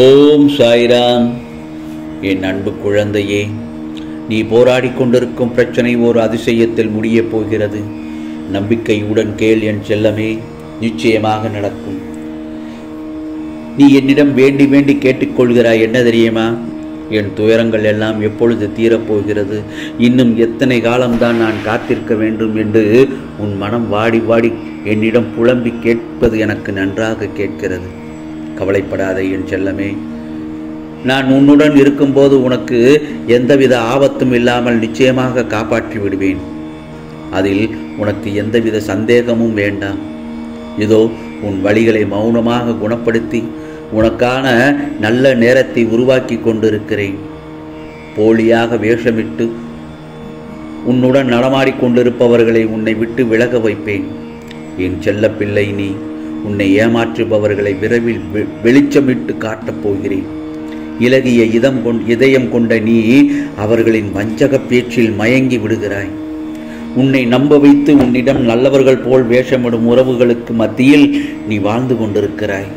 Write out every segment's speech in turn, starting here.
ஓம் சாய்ராம். என் அன்பு குழந்தையே, நீ போராடி கொண்டிருக்கும் பிரச்சனை ஒரு அதிசயத்தில் முடியப் போகிறது. நம்பிக்கையுடன் கேள் என் செல்லமே, நிச்சயமாக நடக்கும். நீ என்னிடம் வேண்டி வேண்டி கேட்டுக்கொள்கிறாய், என்ன தெரியுமா? என் துயரங்கள் எல்லாம் எப்பொழுது தீரப்போகிறது, இன்னும் எத்தனை காலம்தான் நான் காத்திருக்க வேண்டும் என்று உன் மனம் வாடி வாடி என்னிடம் புலம்பி கேட்பது எனக்கு நன்றாக கேட்கிறது. கவலைப்படாதே என் செல்லமே, நான் உன்னுடன் இருக்கும்போது உனக்கு எந்தவித ஆபத்தும் இல்லாமல் நிச்சயமாக காப்பாற்றி விடுவேன். அதில் உனக்கு எந்தவித சந்தேகமும் வேண்டாம். இதோ உன் வழிகளை மௌனமாக குணப்படுத்தி உனக்கான நல்ல நேரத்தை உருவாக்கி கொண்டிருக்கிறேன். போலியாக வேஷமிட்டு உன்னுடன் நடமாடிக்கொண்டிருப்பவர்களை உன்னை விட்டு விலக வைப்பேன். என் செல்ல பிள்ளை, நீ உன்னை ஏமாற்றுபவர்களை விரைவில் வெளிச்சமிட்டு காட்டப் போகிறேன். இலகிய இதயம் கொண்ட நீ அவர்களின் வஞ்சக பேச்சில் மயங்கி விடுகிறாய். உன்னை நம்ப வைத்து உன்னிடம் நல்லவர்கள் போல் வேஷமிடும் உறவுகளுக்கு மத்தியில் நீ வாழ்ந்து கொண்டிருக்கிறாய்.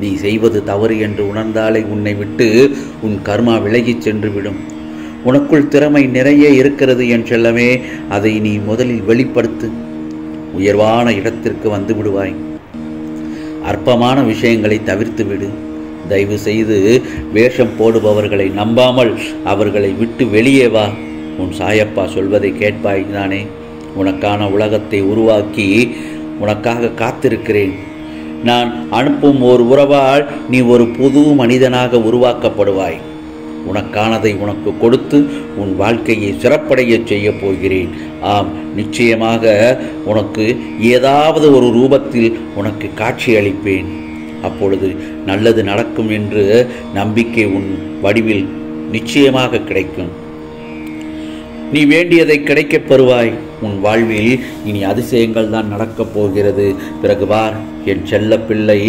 நீ செய்வது தவறு என்று உணர்ந்தாலே உன்னை விட்டு உன் கர்மா விலகிச் சென்றுவிடும். உனக்குள் திறமை நிறைய இருக்கிறது என் செல்லமே, அதை நீ முதலில் வெளிப்படுத்து. உயர்வான இடத்திற்கு வந்து விடுவாய். அற்பமான விஷயங்களை தவிர்த்து விடு. தயவு செய்து வேஷம் போடுபவர்களை நம்பாமல் அவர்களை விட்டு வெளியே வா. உன் சாயப்பா சொல்வதை கேட்பாய் தானே? உனக்கான உலகத்தை உருவாக்கி உனக்காக காத்திருக்கிறேன். நான் அனுப்பும் ஒரு உறவால் நீ ஒரு புது மனிதனாக உருவாக்கப்படுவாய். உனக்கானதை உனக்கு கொடுத்து உன் வாழ்க்கையை சிறப்படைய செய்ய போகிறேன். ஆம், நிச்சயமாக உனக்கு ஏதாவது ஒரு ரூபத்தில் உனக்கு காட்சி அளிப்பேன். அப்பொழுது நல்லது நடக்கும் என்று நம்பிக்கை உன் வடிவில் நிச்சயமாக கிடைக்கும். நீ வேண்டியதை கிடைக்கப் பெறுவாய். உன் வாழ்வில் இனி அதிசயங்கள் தான் நடக்கப் போகிறது. பிறகு பார், என் செல்ல பிள்ளை,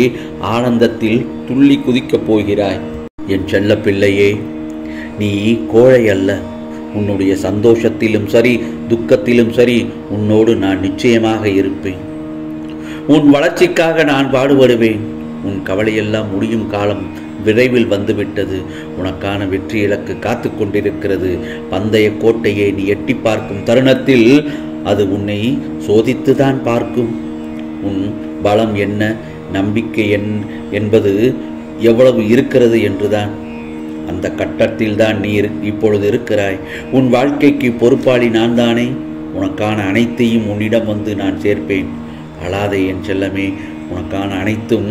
ஆனந்தத்தில் துள்ளி குதிக்கப் போகிறாய். என் செல்ல பிள்ளையே, நீ கோழை அல்ல. உன்னுடைய சந்தோஷத்திலும் சரி, துக்கத்திலும் சரி, உன்னோடு நான் நிச்சயமாக இருப்பேன். உன் வளர்ச்சிக்காக நான் பாடுபடுவேன். உன் கவலையெல்லாம் முடியும் காலம் விரைவில் வந்துவிட்டது. உனக்கான வெற்றி இலக்கு காத்து கொண்டிருக்கிறது. பந்தய கோட்டையை நீ எட்டி பார்க்கும் தருணத்தில் அது உன்னை சோதித்துதான் பார்க்கும். உன் பலம் என்ன, நம்பிக்கை என்பது எவ்வளவு இருக்கிறது என்றுதான். அந்த கட்டத்தில் தான் நீ இப்பொழுது இருக்கிறாய். உன் வாழ்க்கைக்கு பொறுப்பாளி நான் தானே. உனக்கான அனைத்தையும் உன்னிடம் வந்து நான் சேர்ப்பேன். அழாதே என் செல்லமே, உனக்கான அனைத்தும்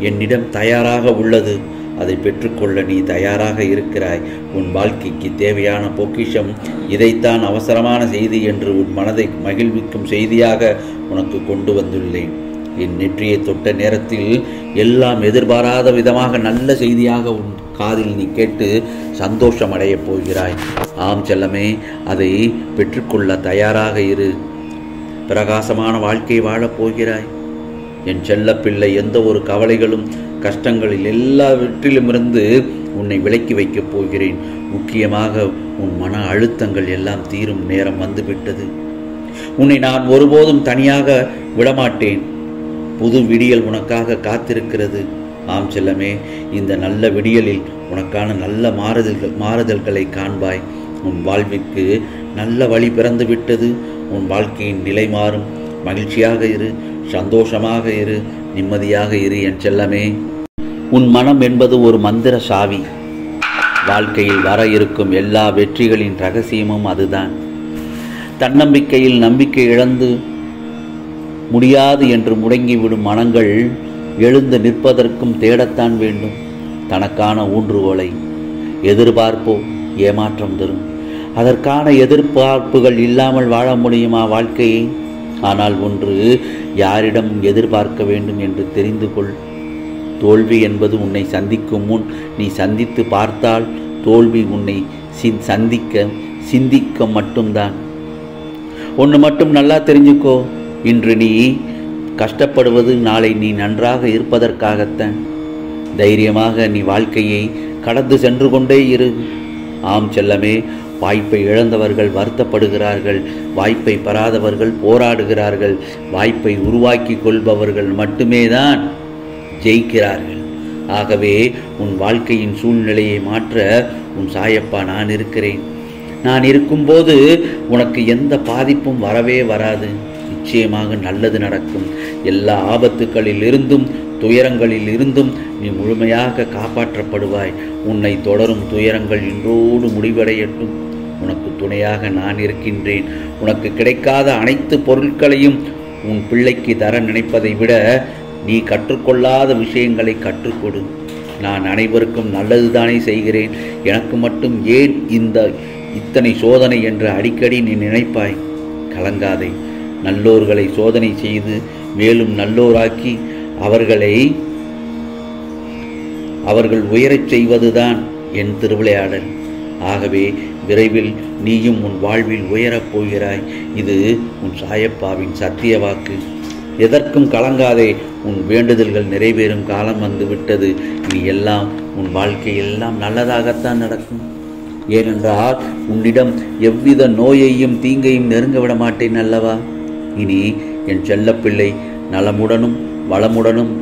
என்னிடம் தயாராக உள்ளது. அதை பெற்றுக்கொள்ள நீ தயாராக இருக்கிறாய். உன் வாழ்க்கைக்கு தேவையான பொக்கிஷம் இதைத்தான் அவசரமான செய்தி என்று உன் மனதை மகிழ்விக்கும் செய்தியாக உனக்கு கொண்டு வந்துள்ளேன். என் நெற்றியை தொட்ட நேரத்தில் எல்லாம் எதிர்பாராத விதமாக நல்ல செய்தியாக உன் காதில் நீ கேட்டு சந்தோஷம் அடையப் போகிறாய். ஆம் செல்லமே, அதை பெற்றுக்கொள்ள தயாராக இரு. பிரகாசமான வாழ்க்கை வாழப் போகிறாய். என் செல்ல பிள்ளை, எந்த ஒரு கவலைகளும் கஷ்டங்களில் எல்லாவற்றிலுமிருந்து உன்னை விலக்கி வைக்கப் போகிறேன். முக்கியமாக உன் மன அழுத்தங்கள் எல்லாம் தீரும் நேரம் வந்துவிட்டது. உன்னை நான் ஒருபோதும் தனியாக விடமாட்டேன். புது விடியல் உனக்காக காத்திருக்கிறது. ஆம் செல்லமே, இந்த நல்ல விடியலில் உனக்கான நல்ல மாறுதல்களை காண்பாய். உன் வாழ்விற்கு நல்ல வழி பிறந்து விட்டது. உன் வாழ்க்கையின் நிலை மாறும். மகிழ்ச்சியாக இரு, சந்தோஷமாக இரு, நிம்மதியாக இரு என் செல்லமே. உன் மனம் என்பது ஒரு மந்திர சாவி. வாழ்க்கையில் வர இருக்கும் எல்லா வெற்றிகளின் ரகசியமும் அதுதான். தன்னம்பிக்கையில் நம்பிக்கை இழந்து முடியாது என்று முடங்கிவிடும் மனங்கள் எழுந்து நிற்பதற்கும் தேடத்தான் வேண்டும் தனக்கான ஊன்றுகோலை. எதிர்பார்ப்போ ஏமாற்றம் தரும். அதற்கான எதிர்பார்ப்புகள் இல்லாமல் வாழ முடியுமா வாழ்க்கையை? ஆனால் ஒன்று, யாரிடம் எதிர்பார்க்க வேண்டும் என்று தெரிந்து கொள். தோல்வி என்பது உன்னை சந்திக்கும் முன் நீ சந்தித்து பார்த்தால் தோல்வி உன்னை சிந்திக்க மட்டும்தான். ஒன்று மட்டும் நல்லா தெரிஞ்சுக்கோ, இன்று நீ கஷ்டப்படுவது நாளை நீ நன்றாக இருப்பதற்காகத்தான். தைரியமாக நீ வாழ்க்கையை கடந்து சென்று கொண்டே இரு. ஆம் செல்லமே, வாய்ப்பை இழந்தவர்கள் வருத்தப்படுகிறார்கள், வாய்ப்பை பெறாதவர்கள் போராடுகிறார்கள், வாய்ப்பை உருவாக்கி கொள்பவர்கள் மட்டுமே தான் ஜெயிக்கிறார்கள். ஆகவே உன் வாழ்க்கையின் சூழ்நிலையை மாற்ற உன் சாயப்பா நான் இருக்கிறேன். நான் இருக்கும்போது உனக்கு எந்த பாதிப்பும் வரவே வராது. நிச்சயமாக நல்லது நடக்கும். எல்லா ஆபத்துக்களில் இருந்தும் துயரங்களில் இருந்தும் நீ முழுமையாக காப்பாற்றப்படுவாய். உன்னை தொடரும் துயரங்கள் இன்றோடு முடிவடையட்டும். உனக்கு துணையாக நான் இருக்கின்றேன். உனக்கு கிடைக்காத அனைத்து பொருட்களையும் உன் பிள்ளைக்கு தர நினைப்பதை விட நீ கற்றுக்கொள்ளாத விஷயங்களை கற்றுக்கொடு. நான் அனைவருக்கும் நல்லதுதானே செய்கிறேன், எனக்கு மட்டும் ஏன் இத்தனை சோதனை என்று அடிக்கடி நீ நினைப்பாய். கலங்காதே. நல்லோர்களை சோதனை செய்து மேலும் நல்லோராக்கி அவர்கள் உயரச் செய்வதுதான் என் திருவிளையாடல். ஆகவே விரைவில் நீயும் உன் வாழ்வில் உயரப் போகிறாய். இது உன் சாயப்பாவின் சத்திய வாக்கு. எதற்கும் கலங்காதே. உன் வேண்டுதல்கள் நிறைவேறும் காலம் வந்துவிட்டது. இனி எல்லாம் உன் வாழ்க்கையெல்லாம் நல்லதாகத்தான் நடக்கும். ஏனென்றால் உன்னிடம் எவ்வித நோயையும் தீங்கையும் நெருங்க விட மாட்டேன் அல்லவா? இனி என் செல்லப்பிள்ளை நலமுடனும் வளமுடனும்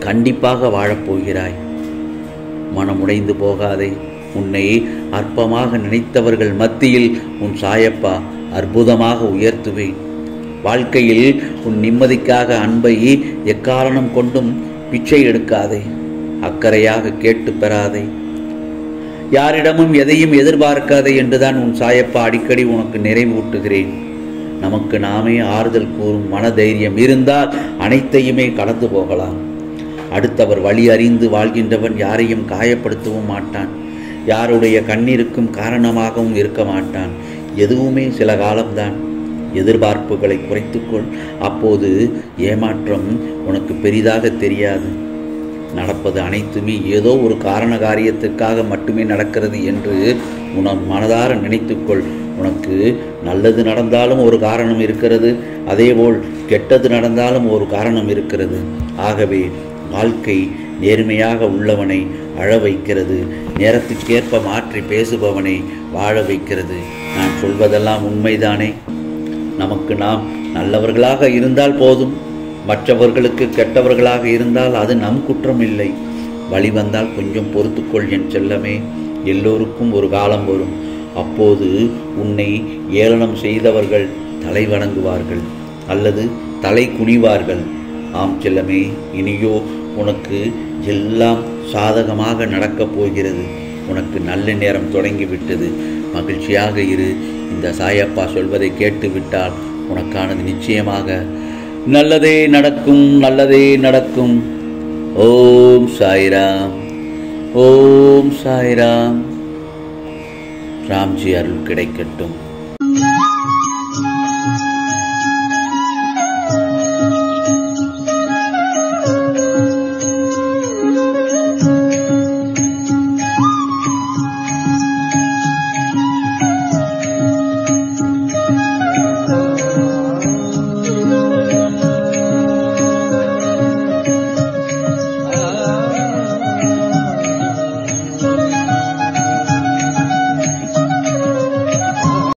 கண்டிப்பாக வாழப்போகிறாய். மனமுடைந்து போகாதே. உன்னை அற்பமாக நினைத்தவர்கள் மத்தியில் உன் சாயப்பா அற்புதமாக உயர்த்துவேன். வாழ்க்கையில் உன் நிம்மதிக்காக அன்பை எக்காரணம் கொண்டும் பிச்சை எடுக்காதே. அக்கறையாக கேட்டு பெறாதே. யாரிடமும் எதையும் எதிர்பார்க்காதே என்றுதான் உன் சாயப்பா அடிக்கடி உனக்கு நிறைவூட்டுகிறேன். நமக்கு நாமே ஆறுதல் கூறும் மனதைரியம் இருந்தால் அனைத்தையுமே கடந்து போகலாம். அடுத்தவர் வழி அறிந்து வாழ்கின்றவன் யாரையும் காயப்படுத்தவும் மாட்டான். யாருடைய கண்ணீருக்கும் காரணமாகவும் இருக்க மாட்டான். எதுவுமே சில காலம்தான். எதிர்பார்ப்புகளை குறைத்துக்கொள். அப்போது ஏமாற்றம் உனக்கு பெரிதாக தெரியாது. நடப்பது அனைத்துமே ஏதோ ஒரு காரண காரியத்துக்காக மட்டுமே நடக்கிறது என்று மனதார நினைத்துக்கொள். உனக்கு நல்லது நடந்தாலும் ஒரு காரணம் இருக்கிறது, அதேபோல் கெட்டது நடந்தாலும் ஒரு காரணம் இருக்கிறது. ஆகவே வாழ்க்கை நேர்மையாக உள்ளவனை அழ வைக்கிறது, நேரத்துக்கேற்ப மாற்றி பேசுபவனை வாழ வைக்கிறது. நான் சொல்வதெல்லாம் உண்மைதானே? நமக்கு நாம் நல்லவர்களாக இருந்தால் போதும். மற்றவர்களுக்கு கெட்டவர்களாக இருந்தால் அது நம் குற்றம் இல்லை. வழி வந்தால் கொஞ்சம் பொறுத்துக்கொள் என் செல்லமே. எல்லோருக்கும் ஒரு காலம் வரும். அப்போது உன்னை ஏளனம் செய்தவர்கள் தலை வணங்குவார்கள் அல்லது தலை குனிவார்கள். ஆம் செல்லமே, இனியோ உனக்கு எல்லாம் சாதகமாக நடக்கப் போகிறது. உனக்கு நல்ல நேரம் தொடங்கிவிட்டது. மகிழ்ச்சியாக இரு. இந்த சாயப்பா சொல்வதை கேட்டுவிட்டால் உனக்கானது நிச்சயமாக நல்லதே நடக்கும், நல்லதே நடக்கும். ஓம் சாய்ராம், ஓம் சாய்ராம். ராம்ஜி அருள் கிடைக்கட்டும்.